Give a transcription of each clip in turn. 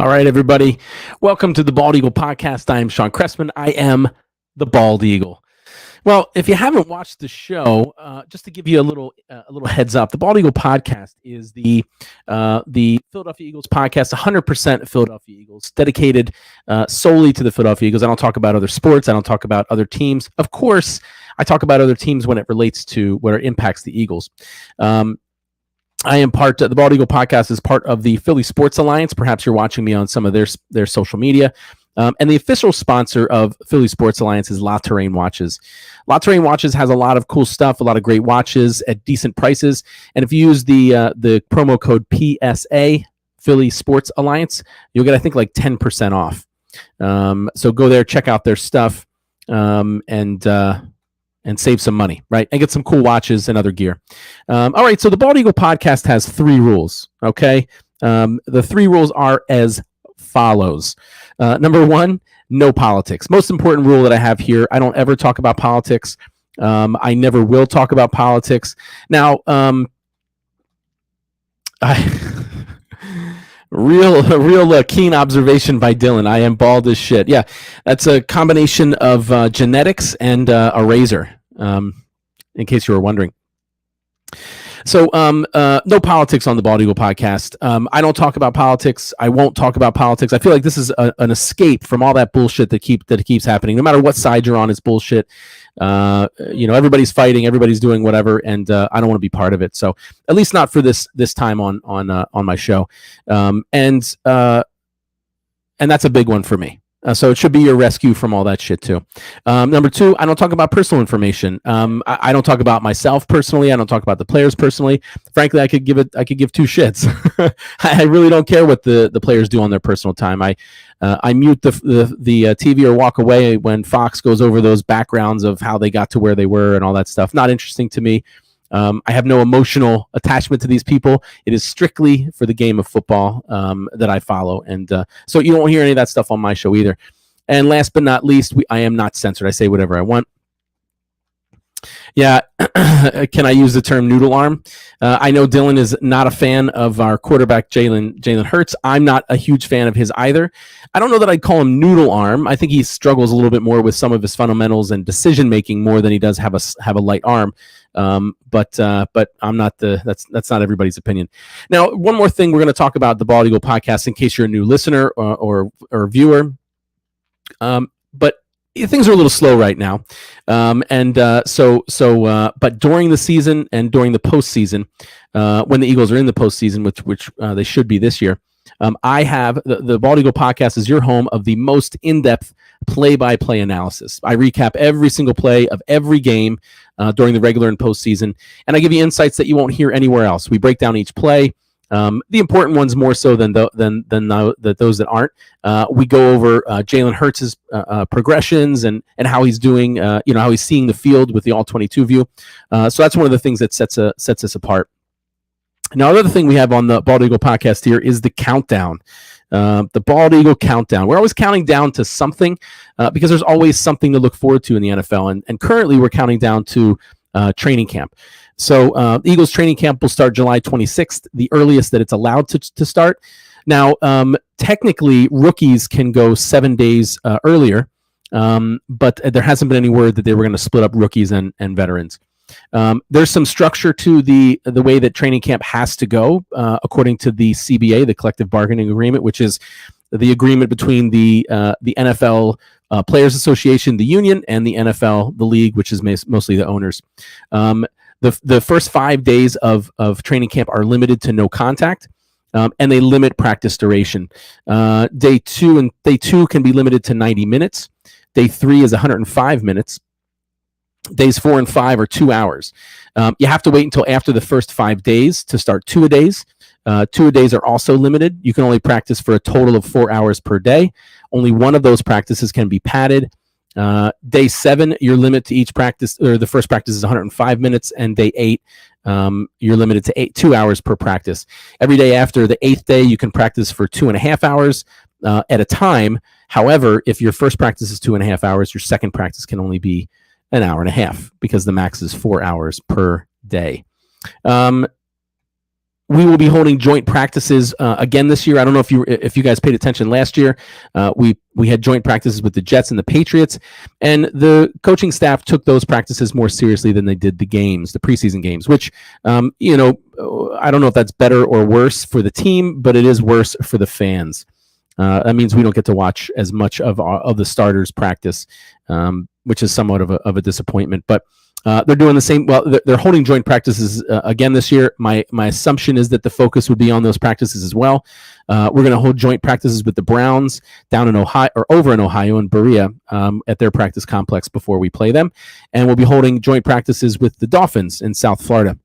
All right, everybody. Welcome to the Bald Eagle Podcast. I am Shawn Cressman. I am the Bald Eagle. Well, if you haven't watched the show, just to give you a little heads up, the Bald Eagle Podcast is the Philadelphia Eagles podcast, 100% Philadelphia Eagles, dedicated solely to the Philadelphia Eagles. I don't talk about other sports. I don't talk about other teams. Of course, I talk about other teams when it relates to where it impacts the Eagles. I am the Bald Eagle Podcast is part of the Philly Sports Alliance. Perhaps you're watching me on some of their social media. And the official sponsor of Philly Sports Alliance is La Terrain Watches. La Terrain Watches has a lot of cool stuff, a lot of great watches at decent prices. And if you use the promo code PSA, Philly Sports Alliance, you'll get, I think, like 10% off. So go there, check out their stuff, and save some money, right? And get some cool watches and other gear. All right, so the Bald Eagle Podcast has 3 rules, okay? The 3 rules are as follows. Number 1, no politics. Most important rule that I have here, I don't ever talk about politics. I never will talk about politics. Now, real keen observation by Dylan. I am bald as shit. Yeah, that's a combination of genetics and a razor, in case you were wondering. So no politics on the Bald Eagle Podcast. I don't talk about politics. I won't talk about politics. I feel like this is an escape from all that bullshit that keeps happening. No matter what side you're on, it's bullshit. Everybody's fighting, everybody's doing whatever, and I don't want to be part of it. So at least not for this time on my show. And that's a big one for me. So it should be your rescue from all that shit too. Number 2, I don't talk about personal information. I don't talk about myself personally. I don't talk about the players personally. Frankly, I could give 2 shits. I really don't care what the players do on their personal time. I mute the TV or walk away when Fox goes over those backgrounds of how they got to where they were and all that stuff. Not interesting to me. I have no emotional attachment to these people. It is strictly for the game of football that I follow. And so you won't hear any of that stuff on my show either. And last but not least, I am not censored. I say whatever I want. Yeah, can I use the term noodle arm? I know Dylan is not a fan of our quarterback, Jalen Hurts. I'm not a huge fan of his either. I don't know that I'd call him noodle arm. I think he struggles a little bit more with some of his fundamentals and decision making more than he does have a light arm. But I'm not that's not everybody's opinion. Now, one more thing, we're going to talk about the Bald Eagle Podcast in case you're a new listener or viewer. But things are a little slow right now. But during the season and during the postseason, when the Eagles are in the postseason, which they should be this year, I have the Bald Eagle Podcast is your home of the most in-depth play-by-play analysis. I recap every single play of every game during the regular and postseason, and I give you insights that you won't hear anywhere else. We break down each play. The important ones more so than those that aren't. We go over Jalen Hurts' progressions and how he's doing, how he's seeing the field with the all-22 view. So that's one of the things that sets us apart. Now, another thing we have on the Bald Eagle Podcast here is the countdown. The Bald Eagle countdown. We're always counting down to something because there's always something to look forward to in the NFL. And currently we're counting down to training camp. So Eagles training camp will start July 26th, the earliest that it's allowed to start. Now, technically, rookies can go 7 days earlier, but there hasn't been any word that they were going to split up rookies and veterans. There's some structure to the way that training camp has to go, according to the CBA, the Collective Bargaining Agreement, which is the agreement between the NFL Players Association, the union, and the NFL, the league, which is mostly the owners. The first 5 days of training camp are limited to no contact, and they limit practice duration. Day 2 can be limited to 90 minutes. Day 3 is 105 minutes. Days 4 and 5 are 2 hours. You have to wait until after the first 5 days to start 2-a-days. 2-a-days are also limited. You can only practice for a total of 4 hours per day. Only one of those practices can be padded. Day 7, your limit to each practice, or the first practice, is 105 minutes, and day 8, you're limited to 2 hours per practice. Every day after the 8th day, you can practice for 2.5 hours at a time. However, if your first practice is 2.5 hours, your second practice can only be an hour and a half because the max is 4 hours per day. We will be holding joint practices again this year. I don't know if you guys paid attention last year. We had joint practices with the Jets and the Patriots, and the coaching staff took those practices more seriously than they did the preseason games. Which, I don't know if that's better or worse for the team, but it is worse for the fans. That means we don't get to watch as much of the starters practice, which is somewhat of a disappointment. But they're doing the same. Well, they're holding joint practices again this year. My assumption is that the focus would be on those practices as well. We're going to hold joint practices with the Browns down in Ohio, or over in Ohio in Berea, at their practice complex before we play them, and we'll be holding joint practices with the Dolphins in South Florida.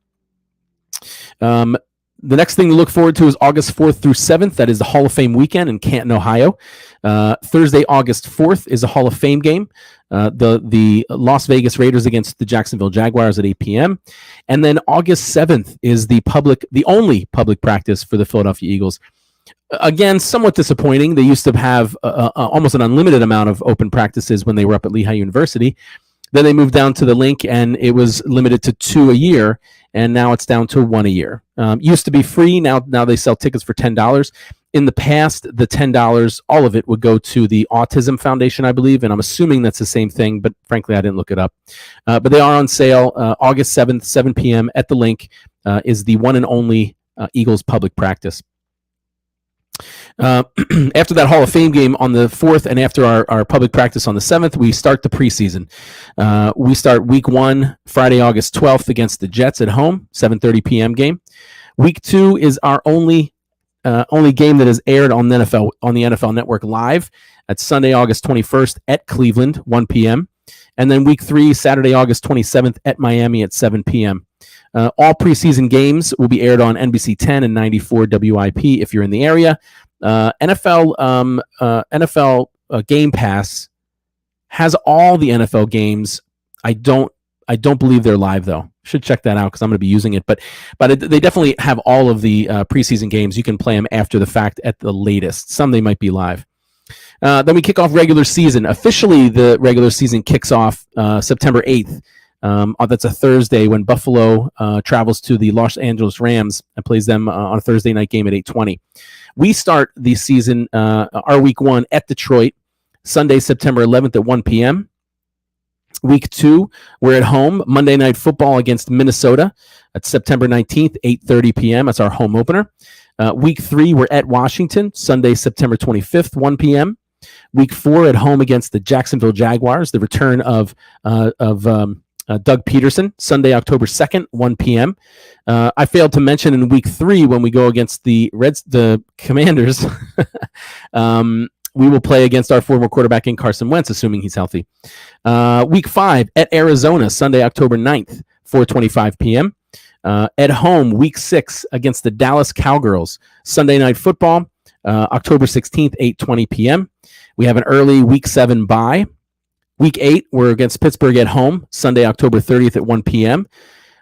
The next thing to look forward to is August 4th through 7th. That is the Hall of Fame weekend in Canton, Ohio. Thursday, August 4th is a Hall of Fame game. The Las Vegas Raiders against the Jacksonville Jaguars at 8 p.m. And then August 7th is the only public practice for the Philadelphia Eagles. Again, somewhat disappointing. They used to have almost an unlimited amount of open practices when they were up at Lehigh University. Then they moved down to the link, and it was limited to 2 a year, and now it's down to 1 a year. Used to be free. Now they sell tickets for $10. In the past, the $10, all of it would go to the Autism Foundation, I believe, and I'm assuming that's the same thing, but frankly, I didn't look it up. But they are on sale. August 7th, 7 p.m. at the link is the one and only Eagles public practice. After that Hall of Fame game on the 4th and after our public practice on the 7th, we start the preseason. We start week 1, Friday, August 12th against the Jets at home, 7:30 p.m. game. Week 2 is our only game that is aired on the NFL Network live. That's Sunday, August 21st at Cleveland, 1 p.m. And then week 3, Saturday, August 27th at Miami at 7 p.m. All preseason games will be aired on NBC 10 and 94 WIP if you're in the area. NFL Game Pass has all the NFL games. I don't believe they're live though. Should check that out because I'm going to be using it. But they definitely have all of the preseason games. You can play them after the fact at the latest. Some they might be live. Then we kick off regular season. Officially, the regular season kicks off September 8th. That's a Thursday when Buffalo travels to the Los Angeles Rams and plays them on a Thursday night game at 8:20. We start the season, our week 1 at Detroit, Sunday, September 11th at 1 p.m. Week 2, we're at home, Monday Night Football against Minnesota. That's September 19th, 8:30 p.m. That's our home opener. Week 3, we're at Washington, Sunday, September 25th, 1 p.m. Week 4, at home against the Jacksonville Jaguars, the return of Doug Peterson, Sunday, October 2nd, 1 p.m. I failed to mention in week 3 when we go against the Commanders, we will play against our former quarterback in Carson Wentz, assuming he's healthy. Week 5 at Arizona, Sunday, October 9th, 4:25 p.m. At home, week 6 against the Dallas Cowgirls, Sunday Night Football, October 16th, 8:20 p.m. We have an early week 7 bye. Week 8, we're against Pittsburgh at home, Sunday, October 30th at 1 p.m.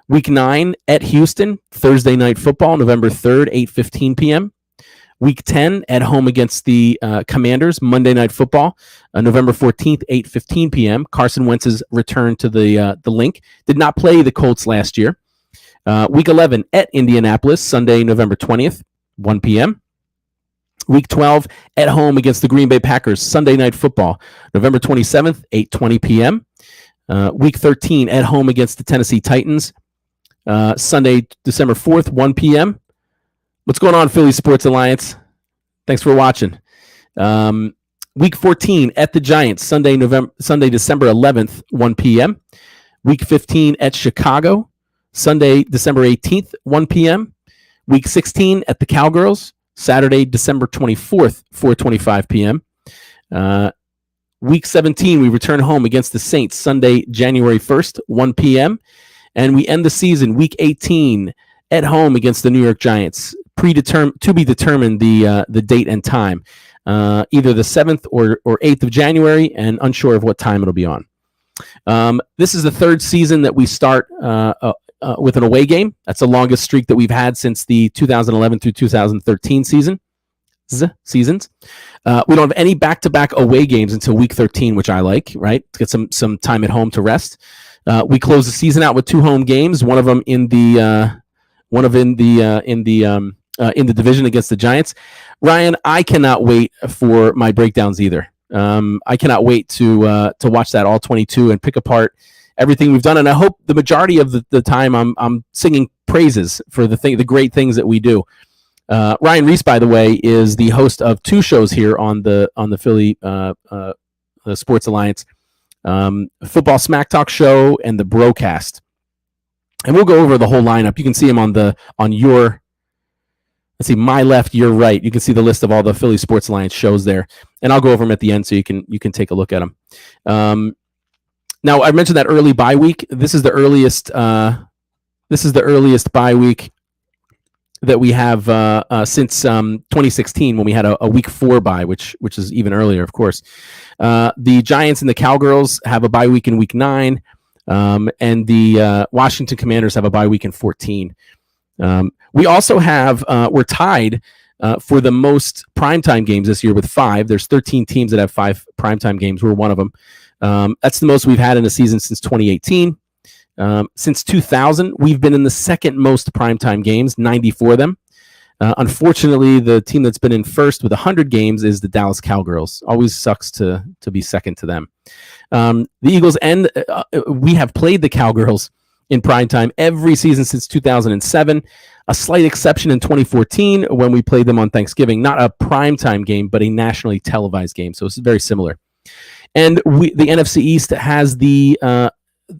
Week 9 at Houston, Thursday Night Football, November 3rd, 8:15 p.m. Week 10 at home against the Commanders, Monday Night Football, November 14th, 8:15 p.m. Carson Wentz's return to the link. Did not play the Colts last year. Week 11 at Indianapolis, Sunday, November 20th, 1 p.m. Week 12 at home against the Green Bay Packers, Sunday Night Football, November 27th, 8:20 p.m. Week 13 at home against the Tennessee Titans, Sunday, December 4th, 1 p.m. What's going on, Philly Sports Alliance? Thanks for watching. Week 14 at the Giants, Sunday, December 11th, 1 p.m. Week 15 at Chicago, Sunday, December 18th, 1 p.m. Week 16 at the Cowgirls, Saturday, December 24th, 4:25 p.m. Week 17, we return home against the Saints, Sunday, January 1st, 1 p.m. And we end the season, Week 18, at home against the New York Giants. To be determined the date and time, either the 7th or 8th of January, and unsure of what time it'll be on. This is the third season that we start with an away game. That's the longest streak that we've had since the 2011 through 2013 seasons. We don't have any back-to-back away games until week 13, which I like, right? To get some time at home to rest. We close the season out with 2 home games, one of them in the one of in the division against the Giants. Ryan, I cannot wait for my breakdowns either. I cannot wait to watch that all 22 and pick apart everything we've done. And I hope the majority of the time I'm singing praises for the great things that we do. Ryan Reese, by the way, is the host of two shows here on the Philly the Sports Alliance, Football Smack Talk show and the Broadcast. And we'll go over the whole lineup. You can see him on your, let's see, my left, your right. You can see the list of all the Philly Sports Alliance shows there, and I'll go over them at the end so you can take a look at them. Now, I mentioned that early bye week. This is the earliest. This is the earliest bye week that we have since 2016, when we had a week 4 bye, which is even earlier, of course. The Giants and the Cowgirls have a bye week in week 9, and the Washington Commanders have a bye week in 14. We also have we're tied for the most primetime games this year with 5. There's 13 teams that have 5 primetime games. We're one of them. That's the most we've had in a season since 2018. Since 2000, we've been in the second most primetime games, 94 of them. Unfortunately, the team that's been in first with 100 games is the Dallas Cowgirls. Always sucks to be second to them. The Eagles, and we have played the Cowgirls in primetime every season since 2007. A slight exception in 2014 when we played them on Thanksgiving. Not a primetime game, but a nationally televised game. So it's very similar. And the NFC East has the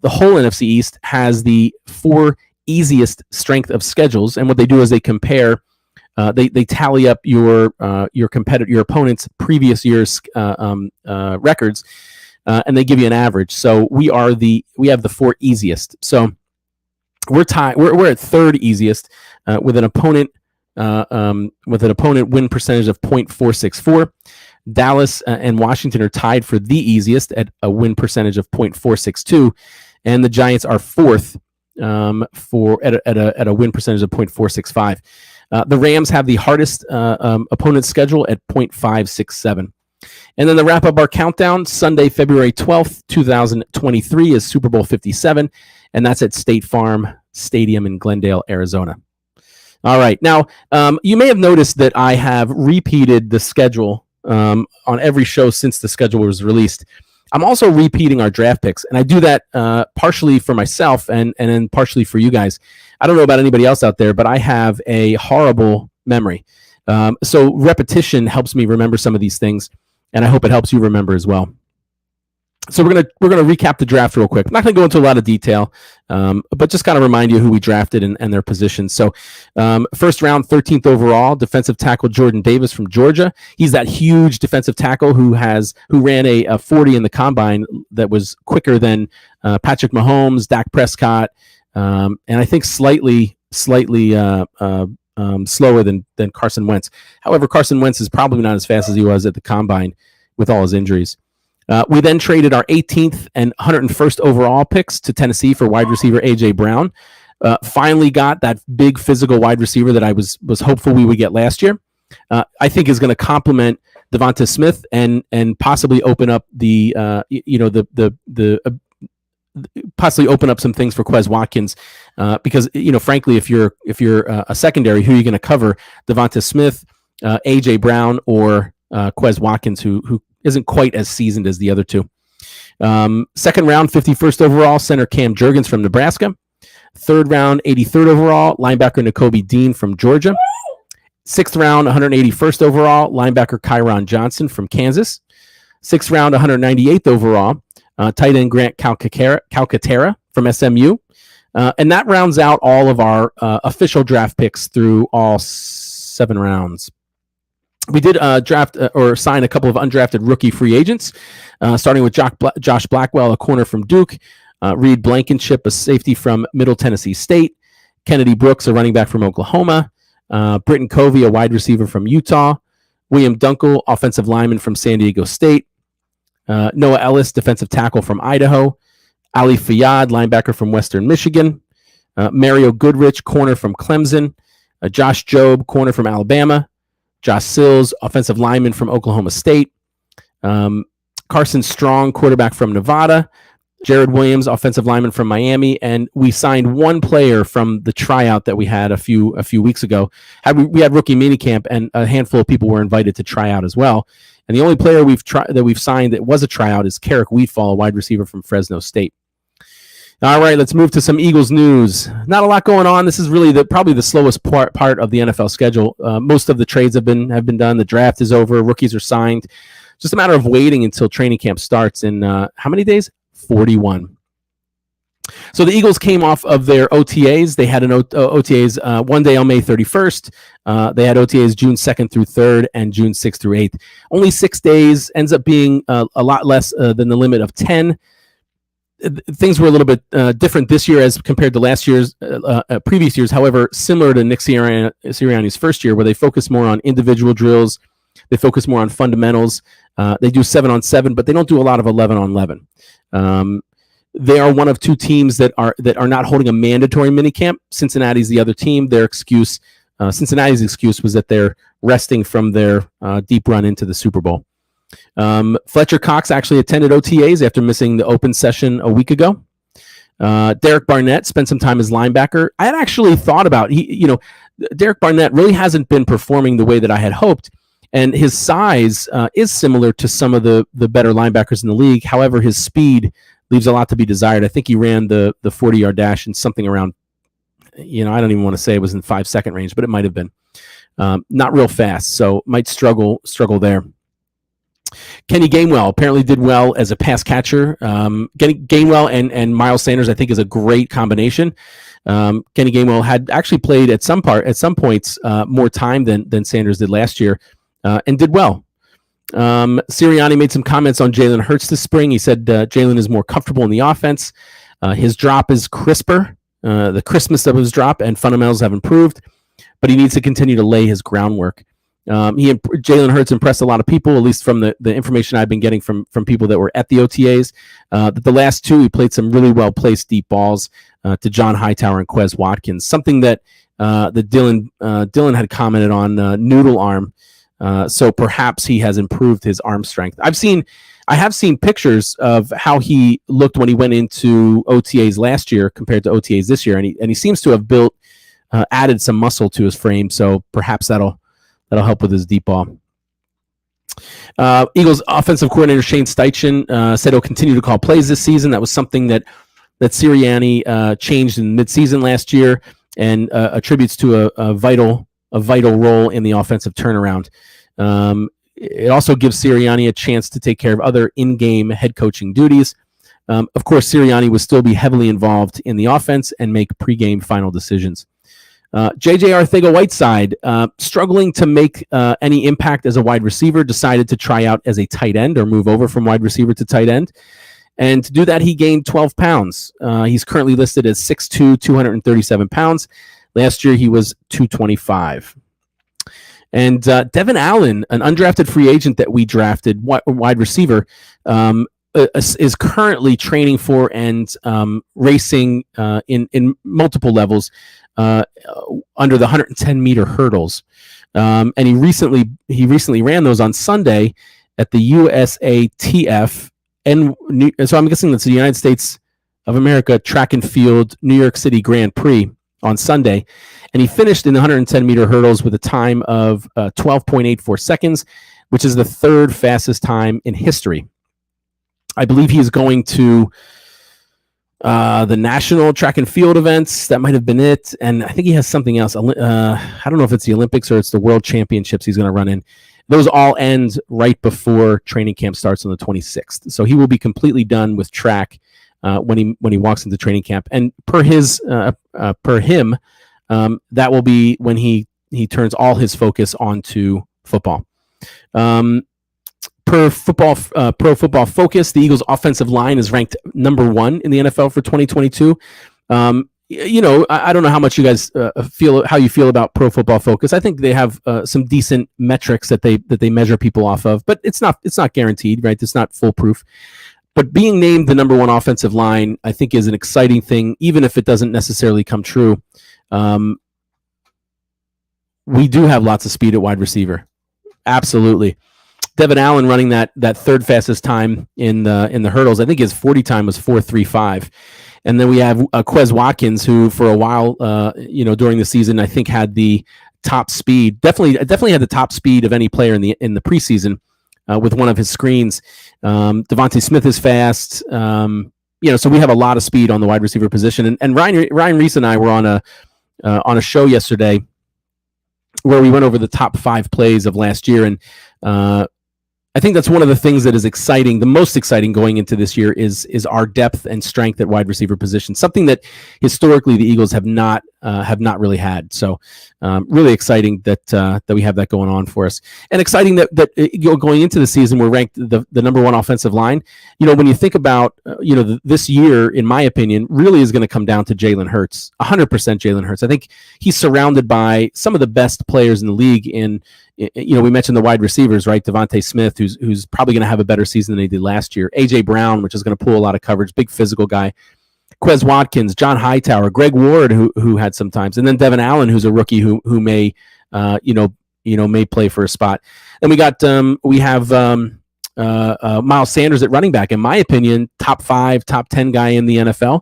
whole NFC East has the 4 easiest strength of schedules, and what they do is they compare, they tally up your opponent's previous year's records, and they give you an average. So we have the 4 easiest. So we're tied. We're at 3rd easiest with an opponent win percentage of .464. Dallas and Washington are tied for the easiest at a win percentage of .462, and the Giants are 4th at a win percentage of .465. The Rams have the hardest opponent schedule at .567. And then to wrap up our countdown, Sunday, February 12th, 2023 is Super Bowl 57, and that's at State Farm Stadium in Glendale, Arizona. All right. Now, you may have noticed that I have repeated the schedule on every show since the schedule was released. I'm also repeating our draft picks, and I do that partially for myself and then partially for you guys. I don't know about anybody else out there, but I have a horrible memory. So repetition helps me remember some of these things, and I hope it helps you remember as well. So we're gonna recap the draft real quick. I'm not gonna go into a lot of detail, but just kind of remind you who we drafted and their positions. So first round, 13th overall, defensive tackle Jordan Davis from Georgia. He's that huge defensive tackle who ran a 40 in the combine that was quicker than Patrick Mahomes, Dak Prescott, and I think slightly slower than Carson Wentz. However, Carson Wentz is probably not as fast as he was at the combine with all his injuries. We then traded our 18th and 101st overall picks to Tennessee for wide receiver A.J. Brown. Finally got that big physical wide receiver that I was hopeful we would get last year. I think is going to complement Devonta Smith and possibly open up possibly open up some things for Quez Watkins, because frankly, if you're a secondary, who are you going to cover? Devonta Smith, A.J. Brown, or Quez Watkins, who isn't quite as seasoned as the other two. Second round, 51st overall, center Cam Jurgens from Nebraska. Third round, 83rd overall, linebacker Nakobe Dean from Georgia. Sixth round, 181st overall, linebacker Kyron Johnson from Kansas. Sixth round, 198th overall, tight end Grant Calcaterra from SMU. And that rounds out all of our official draft picks through all 7 rounds. We did draft or sign a couple of undrafted rookie free agents, starting with Josh Blackwell, a corner from Duke, Reed Blankenship, a safety from Middle Tennessee State, Kennedy Brooks, a running back from Oklahoma, Britton Covey, a wide receiver from Utah, William Dunkel, offensive lineman from San Diego State, Noah Ellis, defensive tackle from Idaho, Ali Fayyad, linebacker from Western Michigan, Mario Goodrich, corner from Clemson, Josh Jobe, corner from Alabama, Josh Sills, offensive lineman from Oklahoma State, Carson Strong, quarterback from Nevada, Jared Williams, offensive lineman from Miami, and we signed one player from the tryout that we had a few weeks ago. We had rookie minicamp, and a handful of people were invited to try out as well. And the only player we've signed that was a tryout is Carrick Wheatfall, a wide receiver from Fresno State. All right, let's move to some Eagles news. Not a lot going on. This is really probably the slowest part of the NFL schedule. Most of the trades have been done. The draft is over. Rookies are signed. Just a matter of waiting until training camp starts in how many days? 41. So the Eagles came off of their OTAs. They had an OTAs one day on May 31st. They had OTAs June 2nd through 3rd and June 6th through 8th. Only 6 days, ends up being a lot less than the limit of 10. Things were a little bit different this year as compared to last year's previous years. However, similar to Nick Sirianni's first year, where they focus more on individual drills, they focus more on fundamentals. They do 7-on-7, but they don't do a lot of 11-on-11. They are one of two teams that are not holding a mandatory minicamp. Cincinnati's the other team. Cincinnati's excuse was that they're resting from their deep run into the Super Bowl. Fletcher Cox actually attended OTAs after missing the open session a week ago. Derek Barnett spent some time as linebacker. I had actually thought about Derek Barnett really hasn't been performing the way that I had hoped, and his size is similar to some of the better linebackers in the league. However, his speed leaves a lot to be desired. I think he ran the 40-yard dash in something around, I don't even want to say it was in 5-second range, but it might have been. Not real fast, so might struggle there. Kenny Gainwell apparently did well as a pass catcher. Gainwell and Miles Sanders, I think, is a great combination. Kenny Gainwell had actually played at some points more time than Sanders did last year, and did well. Sirianni made some comments on Jalen Hurts this spring. He said Jalen is more comfortable in the offense. His drop is crisper. The crispness of his drop and fundamentals have improved, but he needs to continue to lay his groundwork. Jalen Hurts impressed a lot of people, at least from the information I've been getting from people that were at the OTAs. That the last two, he played some really well-placed deep balls to John Hightower and Quez Watkins, something that Dylan had commented on noodle arm. So perhaps he has improved his arm strength. I have seen pictures of how he looked when he went into OTAs last year compared to OTAs this year, and he seems to have added some muscle to his frame. So perhaps that'll help with his deep ball. Eagles offensive coordinator Shane Steichen said he'll continue to call plays this season. That was something that Sirianni changed in midseason last year, and attributes to a vital role in the offensive turnaround. It also gives Sirianni a chance to take care of other in-game head coaching duties. Of course, Sirianni will still be heavily involved in the offense and make pregame final decisions. J.J. Arcega-Whiteside, struggling to make any impact as a wide receiver, decided to try out as a tight end or move over from wide receiver to tight end. And to do that, he gained 12 pounds. He's currently listed as 6'2", 237 pounds. Last year, he was 225. And Devin Allen, an undrafted free agent that we drafted, wide receiver, is currently training for and racing in multiple levels under the 110-meter hurdles. And he recently ran those on Sunday at the USATF. And so I'm guessing that's the United States of America Track and Field New York City Grand Prix on Sunday, and he finished in the 110-meter hurdles with a time of 12.84 seconds, which is the third fastest time in history. I believe he is going to the national track and field events. That might have been it, and I think he has something else. I don't know if it's the Olympics or it's the World Championships he's going to run in. Those all end right before training camp starts on the 26th, so he will be completely done with track when he walks into training camp, and per him, that will be when he turns all his focus onto football. Per Pro Football Focus, the Eagles' offensive line is ranked number 1 in the NFL for 2022. I don't know how much you guys how you feel about Pro Football Focus. I think they have some decent metrics that they measure people off of, but it's not guaranteed, right? It's not foolproof. But being named the number 1 offensive line, I think, is an exciting thing, even if it doesn't necessarily come true. We do have lots of speed at wide receiver. Absolutely. Devin Allen running that third fastest time in the hurdles. I think his 40 time was 4:35. And then we have Quez Watkins, who for a while, during the season, I think had the top speed. Definitely had the top speed of any player in the preseason with one of his screens. Devontae Smith is fast. So we have a lot of speed on the wide receiver position. And Ryan Reese and I were on a show yesterday where we went over the top 5 plays of last year, and I think that's one of the things that is exciting. The most exciting going into this year is our depth and strength at wide receiver position. Something that historically the Eagles have not really had. So really exciting that we have that going on for us, and exciting that going into the season we're ranked the number 1 offensive line. When you think about this year, in my opinion, really is going to come down to Jalen Hurts. 100% Jalen Hurts. I think he's surrounded by some of the best players in the league. We mentioned the wide receivers, right? Devontae Smith, who's probably going to have a better season than he did last year. A.J. Brown, which is going to pull a lot of coverage, big physical guy. Quez Watkins, John Hightower, Greg Ward, who had some times, and then Devin Allen, who's a rookie who may may play for a spot. And we have Miles Sanders at running back. In my opinion, top 5, top 10 guy in the NFL.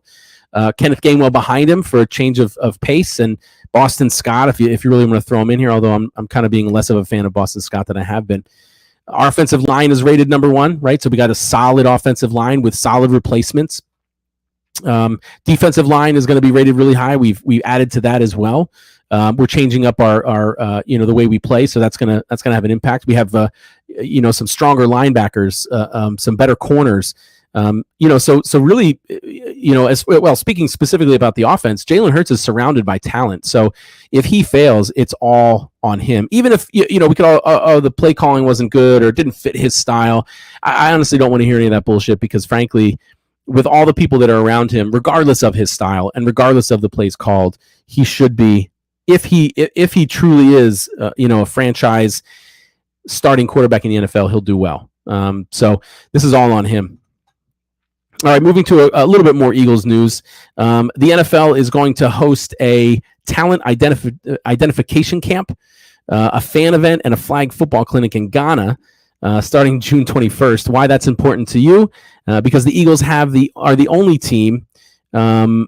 Kenneth Gainwell behind him for a change of pace, and Boston Scott, if you really want to throw him in here, although I'm kind of being less of a fan of Boston Scott than I have been. Our offensive line is rated number 1, right? So we got a solid offensive line with solid replacements. Defensive line is going to be rated really high. We've added to that as well. We're changing up our the way we play, so that's gonna have an impact. We have some stronger linebackers, some better corners. So really, as well, speaking specifically about the offense, Jalen Hurts is surrounded by talent. So if he fails, it's all on him. Even if, we could all, the play calling wasn't good or didn't fit his style. I honestly don't want to hear any of that bullshit, because frankly, with all the people that are around him, regardless of his style and regardless of the plays called, he should be, if he truly is, a franchise starting quarterback in the NFL, he'll do well. So this is all on him. All right, moving to a little bit more Eagles news. The NFL is going to host a talent identification camp, a fan event, and a flag football clinic in Ghana starting June 21st. Why that's important to you? Because the Eagles are the only team in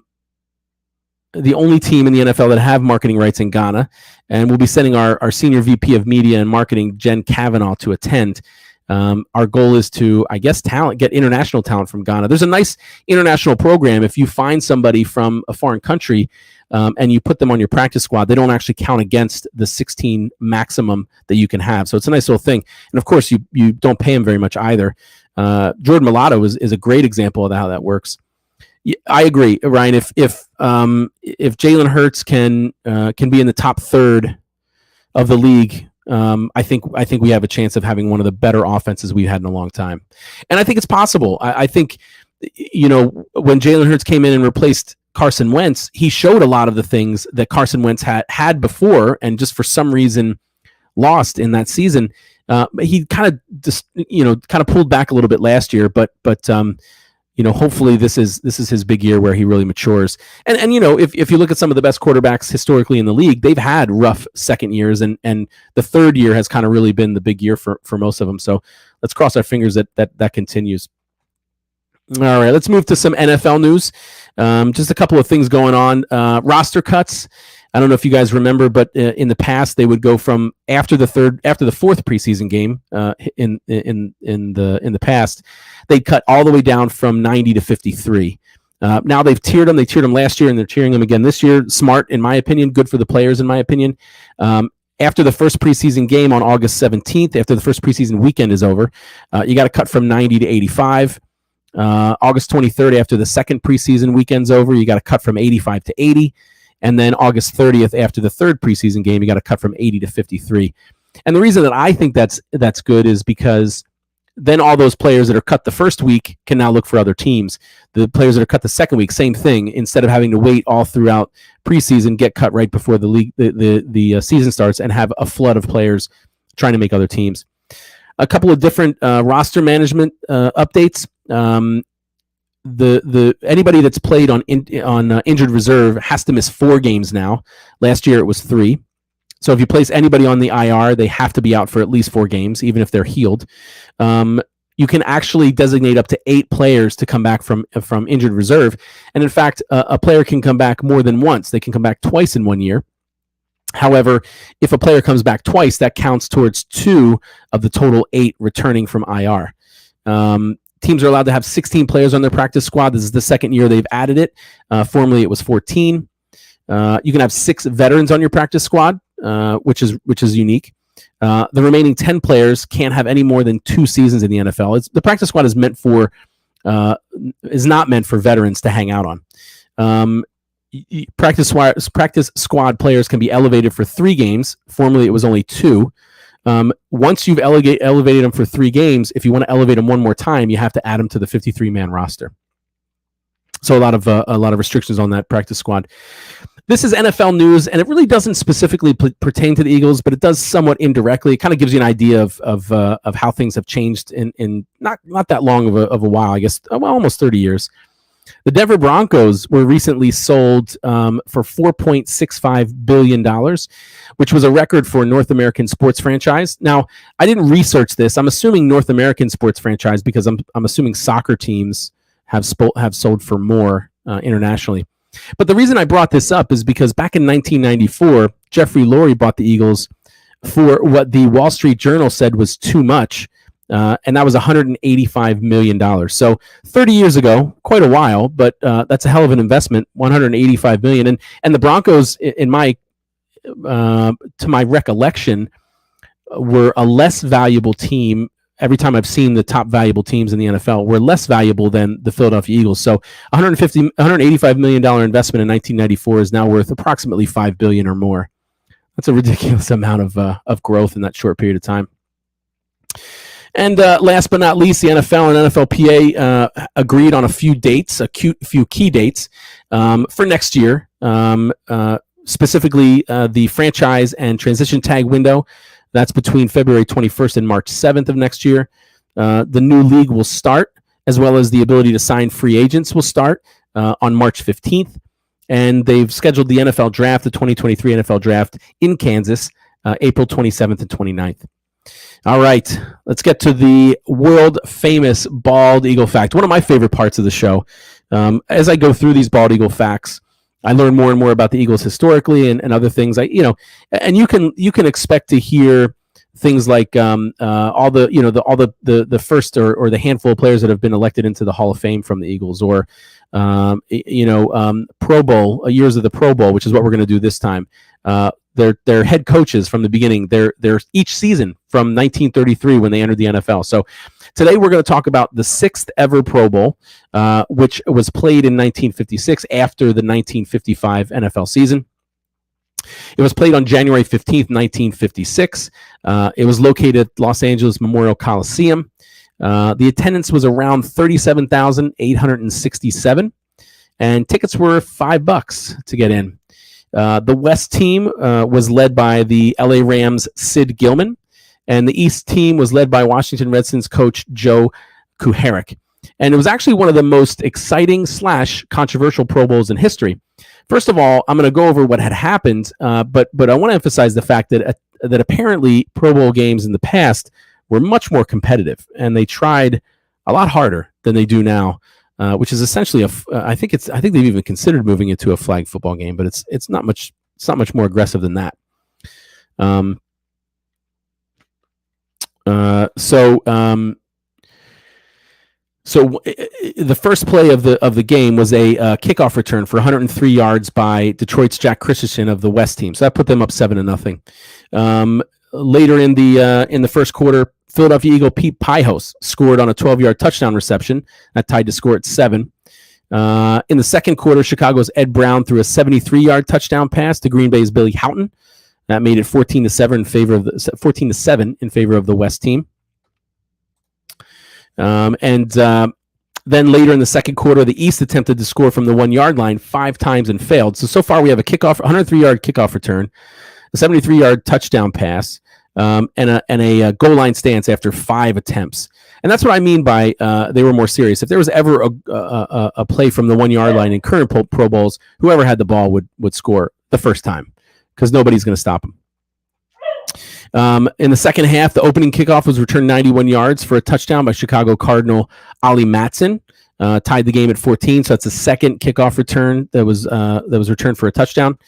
the NFL that have marketing rights in Ghana, and we'll be sending our senior VP of Media and Marketing, Jen Kavanaugh, to attend. Our goal is to, get international talent from Ghana. There's a nice international program. If you find somebody from a foreign country and you put them on your practice squad, they don't actually count against the 16 maximum that you can have. So it's a nice little thing. And of course, you don't pay them very much either. Jordan Mulatto is a great example of how that works. I agree, Ryan. If Jalen Hurts can be in the top third of the league, I think we have a chance of having one of the better offenses we've had in a long time. And I think it's possible. I think, when Jalen Hurts came in and replaced Carson Wentz, he showed a lot of the things that Carson Wentz had before, and just for some reason lost in that season. He kind of pulled back a little bit last year, but hopefully this is his big year where he really matures. And if you look at some of the best quarterbacks historically in the league, they've had rough second years, and the third year has kind of really been the big year for most of them. So let's cross our fingers that continues. All right, let's move to some NFL news. Just a couple of things going on. Roster cuts. I don't know if you guys remember, but in the past they would go from after the fourth preseason game in the past, they'd cut all the way down from 90 to 53. Now they've tiered them. They tiered them last year, and they're tiering them again this year. Smart, in my opinion. Good for the players, in my opinion. After the first preseason game on August 17th, after the first preseason weekend is over, you got to cut from 90 to 85. August 23rd, after the second preseason weekend's over, you got to cut from 85 to 80. And then August 30th, after the third preseason game, you got to cut from 80 to 53. And the reason that I think that's good is because then all those players that are cut the first week can now look for other teams. The players that are cut the second week, same thing. Instead of having to wait all throughout preseason, get cut right before the season starts, and have a flood of players trying to make other teams. A couple of different roster management updates. Anybody that's played on injured reserve has to miss 4 games now. Last year it was 3. So if you place anybody on the IR, they have to be out for at least 4 games, even if they're healed. You can actually designate up to 8 players to come back from injured reserve. And in fact, a player can come back more than once. They can come back twice in 1 year. However, if a player comes back twice, that counts towards 2 of the total 8 returning from IR. Teams are allowed to have 16 players on their practice squad. This is the second year they've added it. Formerly, it was 14. You can have 6 veterans on your practice squad, which is unique. The remaining 10 players can't have any more than 2 seasons in the NFL. The practice squad is not meant for veterans to hang out on. Practice squad players can be elevated for 3 games. Formerly, it was only 2. Once you've elevated them for 3 games, if you want to elevate them one more time, you have to add them to the 53-man roster. So a lot of restrictions on that practice squad. This is NFL news, and it really doesn't specifically pertain to the Eagles, but it does somewhat indirectly. It kind of gives you an idea of how things have changed in not that long of a while. I guess almost 30 years. The Denver Broncos were recently sold for $4.65 billion, which was a record for a North American sports franchise. Now, I didn't research this. I'm assuming North American sports franchise because I'm assuming soccer teams have sold for more internationally. But the reason I brought this up is because back in 1994, Jeffrey Lurie bought the Eagles for what the Wall Street Journal said was too much. And that was $185 million. So 30 years ago, quite a while, but that's a hell of an investment, $185 million. And the Broncos, to my recollection, were a less valuable team. Every time I've seen the top valuable teams in the NFL, were less valuable than the Philadelphia Eagles. So $185 million investment in 1994 is now worth approximately $5 billion or more. That's a ridiculous amount of growth in that short period of time. And last but not least, the NFL and NFLPA agreed on a few dates, few key dates for next year. Specifically, the franchise and transition tag window. That's between February 21st and March 7th of next year. The new league will start, as well as the ability to sign free agents will start on March 15th. And they've scheduled the NFL draft, the 2023 NFL draft in Kansas, April 27th and 29th. All right, let's get to the world famous Bald Eagle fact. One of my favorite parts of the show. As I go through these Bald Eagle facts, I learn more and more about the Eagles historically and other things. And you can expect to hear things like all the first or the handful of players that have been elected into the Hall of Fame from the Eagles, or Pro Bowl, years of the Pro Bowl, which is what we're going to do this time. Their head coaches from the beginning. They're each season from 1933 when they entered the NFL. So today we're going to talk about the 6th ever Pro Bowl, which was played in 1956 after the 1955 NFL season. It was played on January 15th, 1956. It was located at Los Angeles Memorial Coliseum. The attendance was around 37,867, and tickets were $5 to get in. The West team was led by the LA Rams' Sid Gilman, and the East team was led by Washington Redskins coach Joe Kuharich. And it was actually one of the most exciting / controversial Pro Bowls in history. First of all, I'm going to go over what had happened, but I want to emphasize the fact that apparently Pro Bowl games in the past were much more competitive, and they tried a lot harder than they do now. Which is essentially I think they've even considered moving it to a flag football game, but it's not much more aggressive than that. So the first play of the game was a kickoff return for 103 yards by Detroit's Jack Christensen of the West team. So that put them up 7-0. Later in the first quarter, Philadelphia Eagle Pete Pijos scored on a 12-yard touchdown reception. That tied the score at 7. In the second quarter, Chicago's Ed Brown threw a 73-yard touchdown pass to Green Bay's Billy Houghton. That made it 14-7 in favor of the West team. Then later in the second quarter, the East attempted to score from the 1-yard line 5 times and failed. So far we have a 103-yard kickoff return, a 73-yard touchdown pass, and a goal line stance after 5 attempts. And that's what I mean by they were more serious. If there was ever a play from the 1-yard line in current Pro Bowls, whoever had the ball would score the first time, because nobody's going to stop them. In the second half, the opening kickoff was returned 91 yards for a touchdown by Chicago Cardinal Ollie Matson. Tied the game at 14, so that's the second kickoff return that was returned for a touchdown.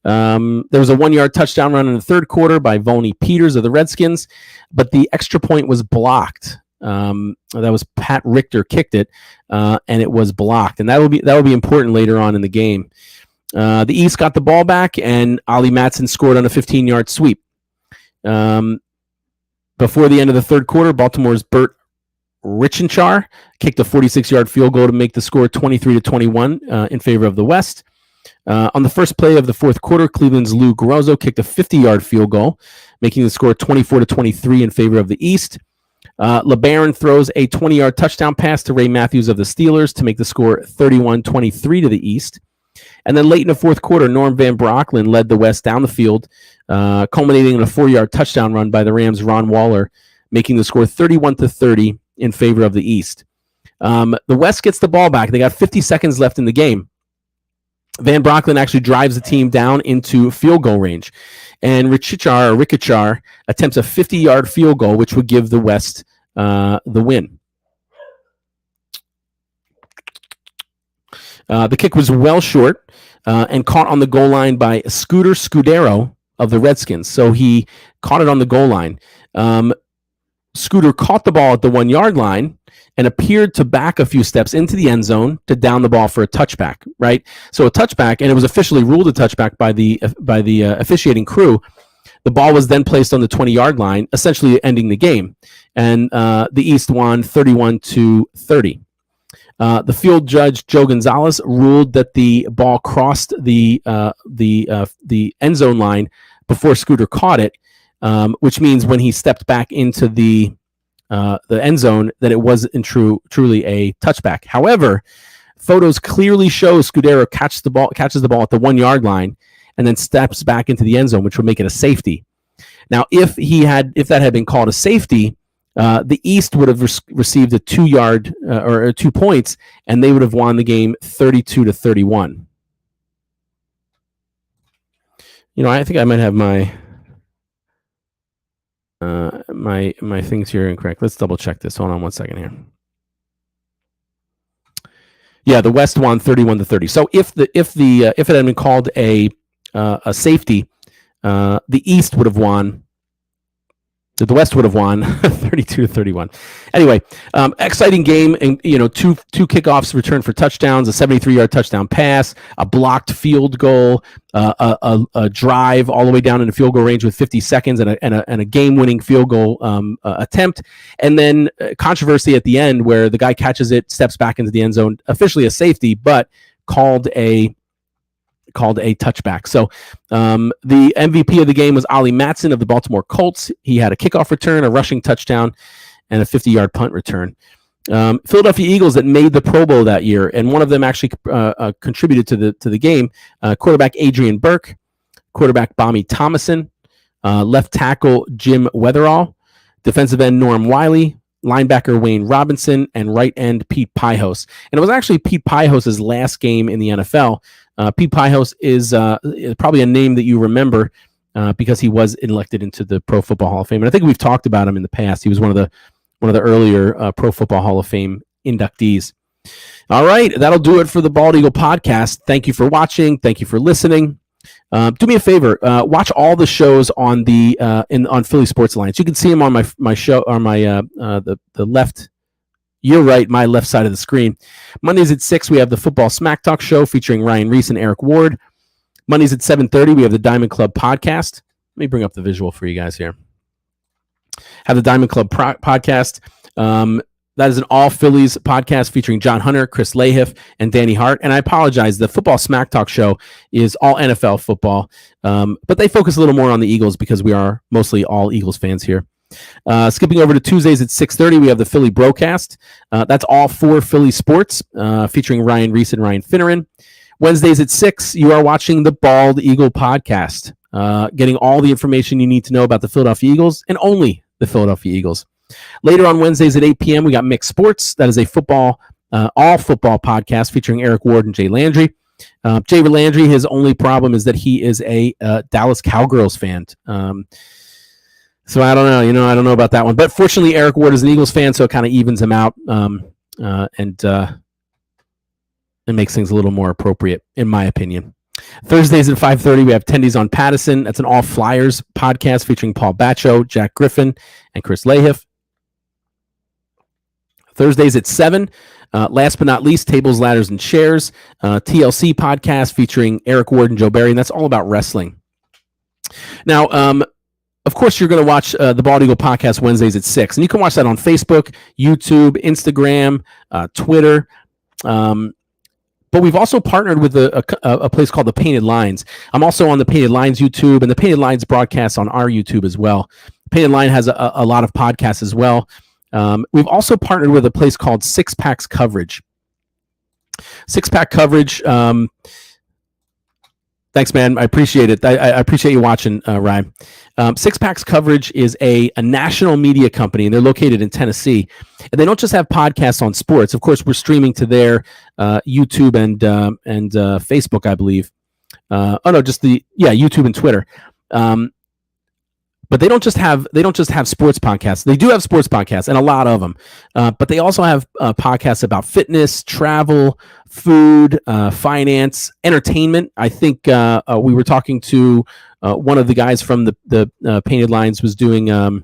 There was a 1-yard touchdown run in the third quarter by Volney Peters of the Redskins, but the extra point was blocked. That was Pat Richter kicked it, and it was blocked, and that will be important later on in the game. The East got the ball back, and Ollie Matson scored on a 15-yard sweep. Before the end of the third quarter, Baltimore's Burt Richenchar kicked a 46-yard field goal to make the score 23-21 in favor of the West. On the first play of the fourth quarter, Cleveland's Lou Grosso kicked a 50-yard field goal, making the score 24-23 in favor of the East. LeBaron throws a 20-yard touchdown pass to Ray Matthews of the Steelers to make the score 31-23 to the East. And then late in the fourth quarter, Norm Van Brocklin led the West down the field, culminating in a 4-yard touchdown run by the Rams' Ron Waller, making the score 31-30 in favor of the East. The West gets the ball back. They got 50 seconds left in the game. Van Brocklin actually drives the team down into field goal range. And Richard attempts a 50-yard field goal, which would give the West the win. The kick was well short and caught on the goal line by Scooter Scudero of the Redskins. So he caught it on the goal line. Scooter caught the ball at the 1-yard line and appeared to back a few steps into the end zone to down the ball for a touchback, right? So a touchback, and it was officially ruled a touchback by the officiating crew. The ball was then placed on the 20-yard line, essentially ending the game. And the East won 31-30. The field judge, Joe Gonzalez, ruled that the ball crossed the end zone line before Scooter caught it, which means when he stepped back into the end zone, that it was truly a touchback. However, photos clearly show Scudero catches the ball at the 1-yard line and then steps back into the end zone, which would make it a safety. Now, if that had been called a safety, the East would have received a 2-yard or 2 points, and they would have won the game 32-31. I think I might have my my things here incorrect. Let's double check this. Hold on 1 second here. Yeah, the West won 31-30. So if it had been called a safety, the East would have won. The West would have won 32-31. Anyway, exciting game, and two kickoffs returned for touchdowns, a 73-yard touchdown pass, a blocked field goal, a drive all the way down into field goal range with 50 seconds, and a game-winning field goal attempt, and then controversy at the end where the guy catches it, steps back into the end zone, officially a safety, but called a touchback. So the MVP of the game was Ollie Matson of the Baltimore Colts. He had a kickoff return, a rushing touchdown, and a 50-yard punt return. Philadelphia Eagles that made the Pro Bowl that year, and one of them actually contributed to the game. Quarterback Adrian Burke, quarterback Bommy Thomason, left tackle Jim Weatherall, defensive end Norm Wiley, linebacker Wayne Robinson, and right end Pete Pijos. And it was actually Pete Pijos' last game in the NFL. Pete Pijos is probably a name that you remember because he was elected into the Pro Football Hall of Fame. And I think we've talked about him in the past. He was one of the earlier Pro Football Hall of Fame inductees. All right, that'll do it for the Bald Eagle Podcast. Thank you for watching. Thank you for listening. Do me a favor, watch all the shows on on Philly Sports Alliance. You can see them on my show, or the left. You're right, my left side of the screen. Mondays at 6, we have the Football Smack Talk show featuring Ryan Reese and Eric Ward. Mondays at 7:30, we have the Diamond Club podcast. Let me bring up the visual for you guys here. Have the Diamond Club podcast. That is an all Phillies podcast featuring John Hunter, Chris Lahiff, and Danny Hart. And I apologize, the Football Smack Talk show is all NFL football, but they focus a little more on the Eagles because we are mostly all Eagles fans here. Skipping over to Tuesdays at 6:30, we have the Philly Broadcast. That's all for Philly sports, featuring Ryan Reese and Ryan Finneran. Wednesdays at 6, you are watching the Bald Eagle Podcast, getting all the information you need to know about the Philadelphia Eagles and only the Philadelphia Eagles. Later on Wednesdays at 8 p.m., we got Mixed Sports. That is a all football podcast featuring Eric Ward and Jay Landry. Jay Landry, his only problem is that he is a Dallas Cowgirls fan. So I don't know. I don't know about that one. But fortunately, Eric Ward is an Eagles fan, so it kind of evens him out and makes things a little more appropriate, in my opinion. Thursdays at 5:30, we have Tendies on Pattison. That's an All Flyers podcast featuring Paul Bacho, Jack Griffin, and Chris Lahiff. Thursdays at 7, last but not least, Tables, Ladders, and Chairs, TLC podcast featuring Eric Ward and Joe Barry, and that's all about wrestling. Now, of course, you're going to watch the Bald Eagle podcast Wednesdays at 6, and you can watch that on Facebook, YouTube, Instagram, Twitter. But we've also partnered with a place called the Painted Lines. I'm also on the Painted Lines YouTube, and the Painted Lines broadcasts on our YouTube as well. Painted Line has a lot of podcasts as well. We've also partnered with a place called Six Packs Coverage. Six Pack Coverage. Thanks, man. I appreciate it. I appreciate you watching, Ryan. Six Packs Coverage is a national media company, and they're located in Tennessee. And they don't just have podcasts on sports. Of course, we're streaming to their YouTube and Facebook, I believe. YouTube and Twitter. But they don't just have sports podcasts. They do have sports podcasts, and a lot of them. But they also have podcasts about fitness, travel, food, finance, entertainment. I think we were talking to one of the guys from the Painted Lines was doing, the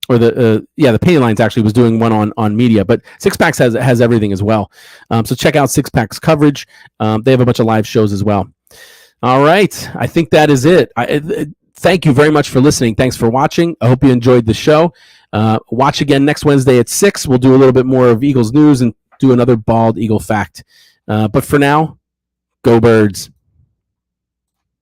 Painted Lines actually was doing one on media. But Six Packs has everything as well. So check out Six Packs Coverage. They have a bunch of live shows as well. All right, I think that is it. Thank you very much for listening. Thanks for watching. I hope you enjoyed the show. Watch again next Wednesday at 6. We'll do a little bit more of Eagles news and do another Bald Eagle fact. But for now, go Birds.